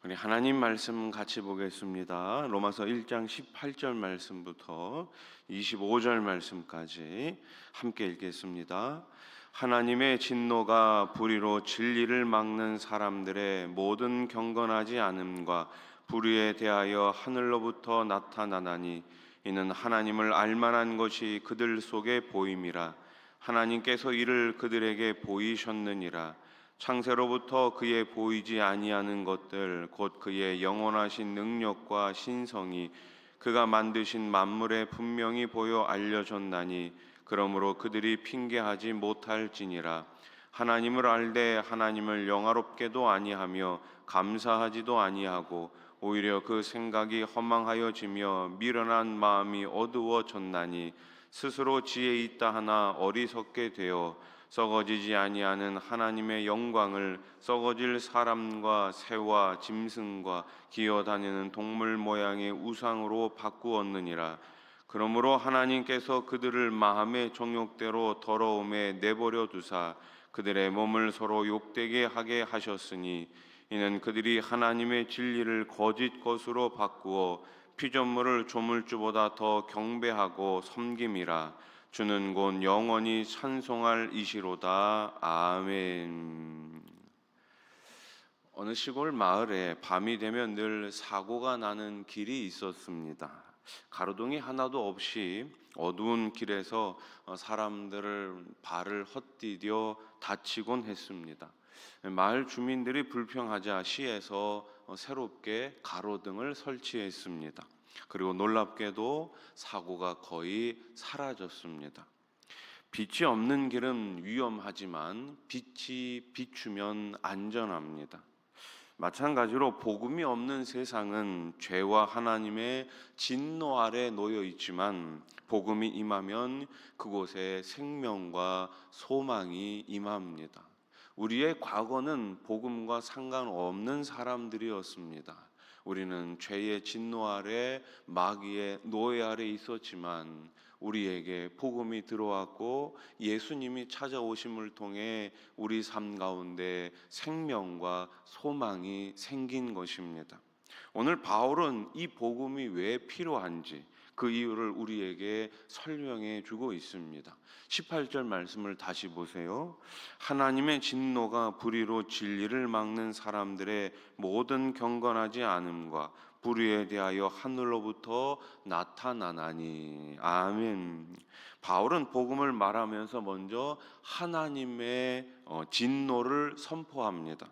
우리 하나님 말씀 같이 보겠습니다. 로마서 1장 18절 말씀부터 25절 말씀까지 함께 읽겠습니다. 하나님의 진노가 불의로 진리를 막는 사람들의 모든 경건하지 않음과 불의에 대하여 하늘로부터 나타나나니 이는 하나님을 알만한 것이 그들 속에 보임이라. 하나님께서 이를 그들에게 보이셨느니라. 창세로부터 그의 보이지 아니하는 것들 곧 그의 영원하신 능력과 신성이 그가 만드신 만물에 분명히 보여 알려졌나니 그러므로 그들이 핑계하지 못할지니라. 하나님을 알되 하나님을 영화롭게도 아니하며 감사하지도 아니하고 오히려 그 생각이 허망하여지며 미련한 마음이 어두워졌나니 스스로 지혜 있다 하나 어리석게 되어 썩어지지 아니하는 하나님의 영광을 썩어질 사람과 새와 짐승과 기어다니는 동물 모양의 우상으로 바꾸었느니라. 그러므로 하나님께서 그들을 마음의 정욕대로 더러움에 내버려 두사 그들의 몸을 서로 욕되게 하게 하셨으니 이는 그들이 하나님의 진리를 거짓 것으로 바꾸어 피조물을 조물주보다 더 경배하고 섬김이라. 주는 곧 영원히 찬송할 이시로다. 아멘. 어느 시골 마을에 밤이 되면 늘 사고가 나는 길이 있었습니다. 가로등이 하나도 없이 어두운 길에서 사람들을 발을 헛디뎌 다치곤 했습니다. 마을 주민들이 불평하자 시에서 새롭게 가로등을 설치했습니다. 그리고 놀랍게도 사고가 거의 사라졌습니다. 빛이 없는 길은 위험하지만 빛이 비추면 안전합니다. 마찬가지로 복음이 없는 세상은 죄와 하나님의 진노 아래 놓여 있지만 복음이 임하면 그곳에 생명과 소망이 임합니다. 우리의 과거는 복음과 상관없는 사람들이었습니다. 우리는 죄의 진노 아래 마귀의 노예 아래 있었지만 우리에게 복음이 들어왔고 예수님이 찾아오심을 통해 우리 삶 가운데 생명과 소망이 생긴 것입니다. 오늘 바울은 이 복음이 왜 필요한지 그 이유를 우리에게 설명해 주고 있습니다. 18절 말씀을 다시 보세요. 하나님의 진노가 불의로 진리를 막는 사람들의 모든 경건하지 않음과 불의에 대하여 하늘로부터 나타나나니. 아멘. 바울은 복음을 말하면서 먼저 하나님의 진노를 선포합니다.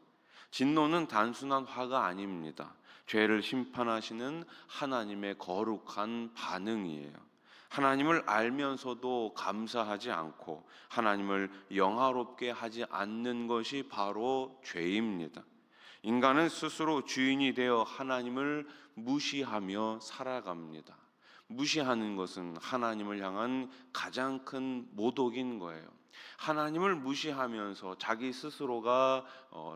진노는 단순한 화가 아닙니다. 죄를 심판하시는 하나님의 거룩한 반응이에요. 하나님을 알면서도 감사하지 않고 하나님을 영화롭게 하지 않는 것이 바로 죄입니다. 인간은 스스로 주인이 되어 하나님을 무시하며 살아갑니다. 무시하는 것은 하나님을 향한 가장 큰 모독인 거예요. 하나님을 무시하면서 자기 스스로가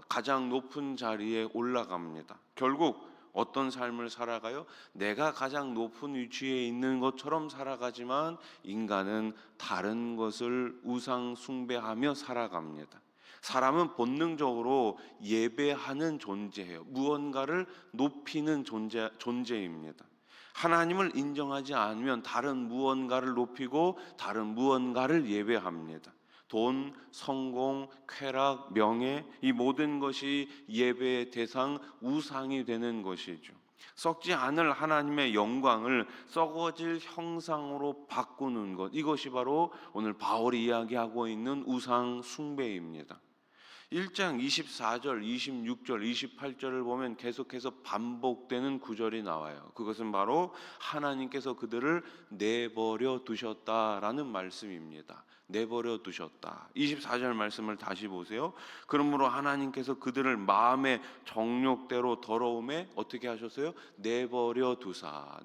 가장 높은 자리에 올라갑니다. 결국 어떤 삶을 살아가요? 내가 가장 높은 위치에 있는 것처럼 살아가지만 인간은 다른 것을 우상 숭배하며 살아갑니다. 사람은 본능적으로 예배하는 존재예요. 무언가를 높이는 존재입니다. 하나님을 인정하지 않으면 다른 무언가를 높이고 다른 무언가를 예배합니다. 돈, 성공, 쾌락, 명예, 이 모든 것이 예배의 대상, 우상이 되는 것이죠. 썩지 않을 하나님의 영광을 썩어질 형상으로 바꾸는 것, 이것이 바로 오늘 바울이 이야기하고 있는 우상 숭배입니다. 1장 24절, 26절, 28절을 보면 계속해서 반복되는 구절이 나와요. 그것은 바로 하나님께서 그들을 내버려 두셨다라는 말씀입니다. 내버려 두셨다. 24절 말씀을 다시 보세요. 그러므로 하나님께서 그들을 마음의 정욕대로 더러움에 어떻게 하셨어요? 내버려 두사.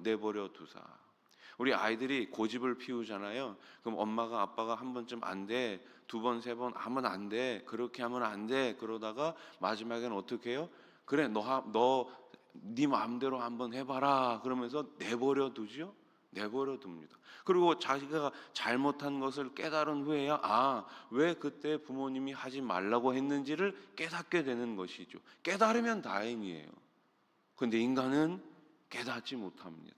우리 아이들이 고집을 피우잖아요. 그럼 엄마가 아빠가 한 번쯤 안 돼, 두 번, 세 번 하면 안 돼, 그렇게 하면 안 돼, 그러다가 마지막에는 어떻게 해요? 그래, 너 네 마음대로 한번 해봐라 그러면서 내버려 두죠. 내버려 둡니다. 그리고 자기가 잘못한 것을 깨달은 후에야 왜 그때 부모님이 하지 말라고 했는지를 깨닫게 되는 것이죠. 깨달으면 다행이에요. 그런데 인간은 깨닫지 못합니다.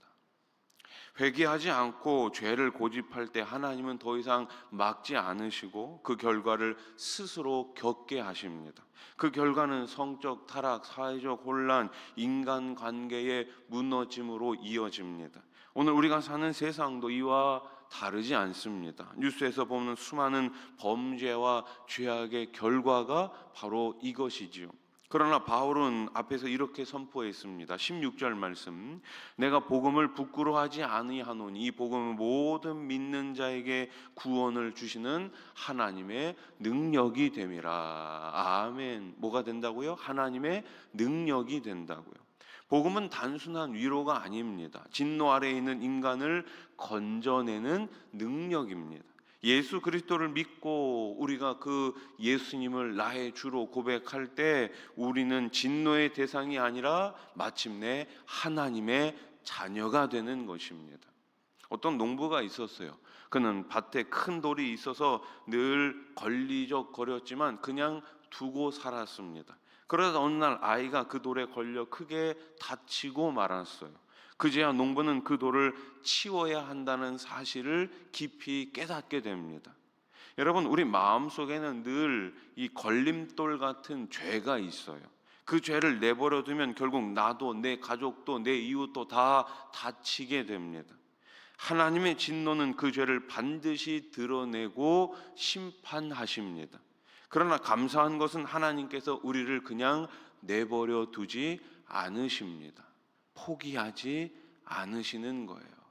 회개하지 않고 죄를 고집할 때 하나님은 더 이상 막지 않으시고 그 결과를 스스로 겪게 하십니다. 그 결과는 성적 타락, 사회적 혼란, 인간관계의 무너짐으로 이어집니다. 오늘 우리가 사는 세상도 이와 다르지 않습니다. 뉴스에서 보는 수많은 범죄와 죄악의 결과가 바로 이것이지요. 그러나 바울은 앞에서 이렇게 선포했습니다. 16절 말씀, 내가 복음을 부끄러워하지 아니하노니 이 복음은 모든 믿는 자에게 구원을 주시는 하나님의 능력이 됨이라. 아멘. 뭐가 된다고요? 하나님의 능력이 된다고요. 복음은 단순한 위로가 아닙니다. 진노 아래에 있는 인간을 건져내는 능력입니다. 예수 그리스도를 믿고 우리가 그 예수님을 나의 주로 고백할 때 우리는 진노의 대상이 아니라 마침내 하나님의 자녀가 되는 것입니다. 어떤 농부가 있었어요. 그는 밭에 큰 돌이 있어서 늘 걸리적거렸지만 그냥 두고 살았습니다. 그러다 어느 날 아이가 그 돌에 걸려 크게 다치고 말았어요. 그제야 농부는 그 돌을 치워야 한다는 사실을 깊이 깨닫게 됩니다. 여러분, 우리 마음속에는 늘 이 걸림돌 같은 죄가 있어요. 그 죄를 내버려 두면 결국 나도 내 가족도 내 이웃도 다 다치게 됩니다. 하나님의 진노는 그 죄를 반드시 드러내고 심판하십니다. 그러나 감사한 것은 하나님께서 우리를 그냥 내버려 두지 않으십니다. 포기하지 않으시는 거예요.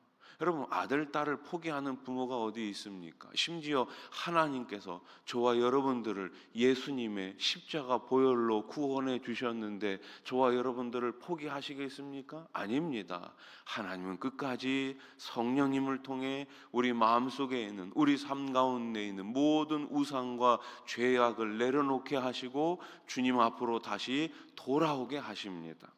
여러분, 아들, 딸을 포기하는 부모가 어디 있습니까? 심지어 하나님께서 저와 여러분들을 예수님의 십자가 보혈로 구원해 주셨는데 저와 여러분들을 포기하시겠습니까? 아닙니다. 하나님은 끝까지 성령님을 통해 우리 마음속에 있는, 우리 삶 가운데 있는 모든 우상과 죄악을 내려놓게 하시고 주님 앞으로 다시 돌아오게 하십니다.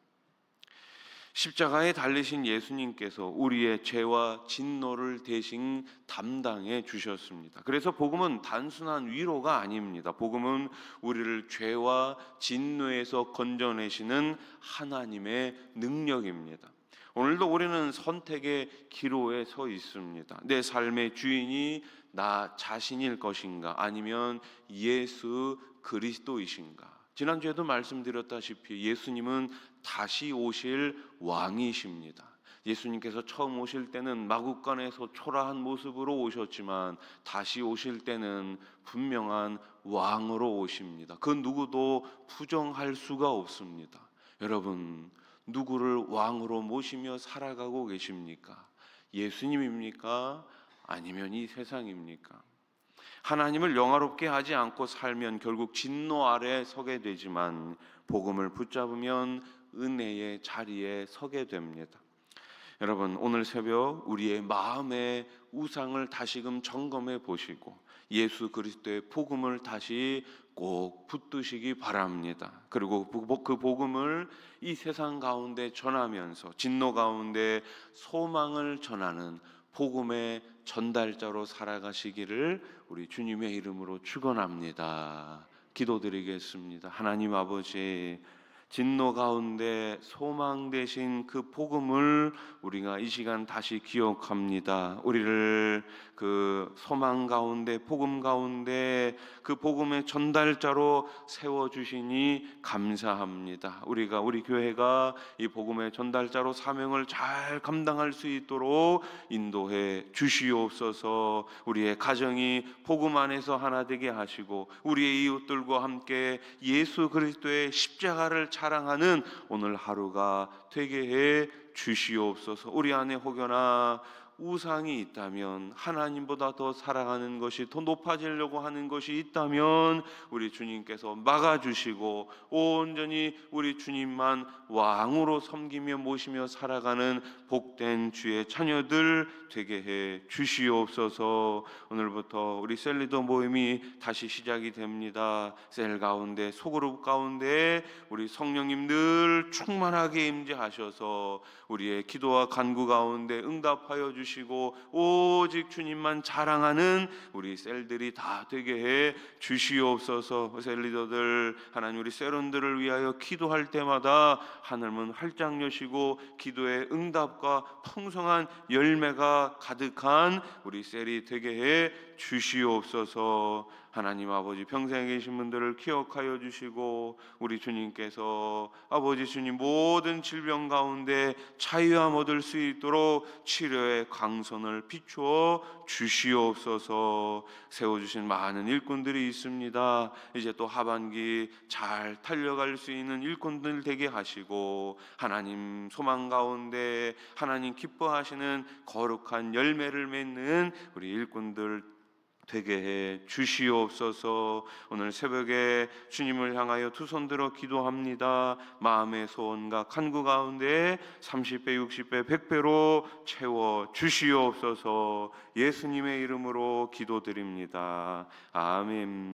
십자가에 달리신 예수님께서 우리의 죄와 진노를 대신 담당해 주셨습니다. 그래서 복음은 단순한 위로가 아닙니다. 복음은 우리를 죄와 진노에서 건져내시는 하나님의 능력입니다. 오늘도 우리는 선택의 기로에 서 있습니다. 내 삶의 주인이 나 자신일 것인가, 아니면 예수 그리스도이신가? 지난주에도 말씀드렸다시피 예수님은 다시 오실 왕이십니다. 예수님께서 처음 오실 때는 마구간에서 초라한 모습으로 오셨지만 다시 오실 때는 분명한 왕으로 오십니다. 그 누구도 부정할 수가 없습니다. 여러분, 누구를 왕으로 모시며 살아가고 계십니까? 예수님입니까? 아니면 이 세상입니까? 하나님을 영화롭게 하지 않고 살면 결국 진노 아래에 서게 되지만 복음을 붙잡으면 은혜의 자리에 서게 됩니다. 여러분, 오늘 새벽 우리의 마음의 우상을 다시금 점검해 보시고 예수 그리스도의 복음을 다시 꼭 붙드시기 바랍니다. 그리고 그 복음을 이 세상 가운데 전하면서 진노 가운데 소망을 전하는 복음의 전달자로 살아가시기를 우리 주님의 이름으로 축원합니다. 기도드리겠습니다. 하나님 아버지, 진노 가운데 소망 되신 그 복음을 우리가 이 시간 다시 기억합니다. 우리를 그 소망 가운데, 복음 가운데 그 복음의 전달자로 세워주시니 감사합니다. 우리 교회가 이 복음의 전달자로 사명을 잘 감당할 수 있도록 인도해 주시옵소서. 우리의 가정이 복음 안에서 하나 되게 하시고 우리의 이웃들과 함께 예수 그리스도의 십자가를 사랑하는 오늘 하루가 되게 해 주시옵소서. 우리 안에 혹여나 우상이 있다면, 하나님보다 더 사랑하는 것이, 더 높아지려고 하는 것이 있다면 우리 주님께서 막아주시고 온전히 우리 주님만 왕으로 섬기며 모시며 살아가는 복된 주의 자녀들 되게 해 주시옵소서. 오늘부터 우리 셀리더 모임이 다시 시작이 됩니다. 셀 가운데, 소그룹 가운데 우리 성령님 늘 충만하게 임재하셔서 우리의 기도와 간구 가운데 응답하여 주시옵소서. 주시고 오직 주님만 자랑하는 우리 셀들이 다 되게 해 주시옵소서. 셀 리더들, 하나님 우리 세론들을 위하여 기도할 때마다 하늘문 활짝 여시고 기도의 응답과 풍성한 열매가 가득한 우리 셀이 되게 해 주시옵소서. 하나님 아버지, 평생에 계신 분들을 기억하여 주시고 우리 주님께서 아버지 주님 모든 질병 가운데 자유함 얻을 수 있도록 치료의 강선을 비추어 주시옵소서. 세워주신 많은 일꾼들이 있습니다. 이제 또 하반기 잘 달려갈 수 있는 일꾼들 되게 하시고 하나님 소망 가운데 하나님 기뻐하시는 거룩한 열매를 맺는 우리 일꾼들 되게 해 주시옵소서. 오늘 새벽에 주님을 향하여 두 손 들어 기도합니다. 마음의 소원과 간구 가운데 30배, 60배, 100배로 채워 주시옵소서. 예수님의 이름으로 기도드립니다. 아멘.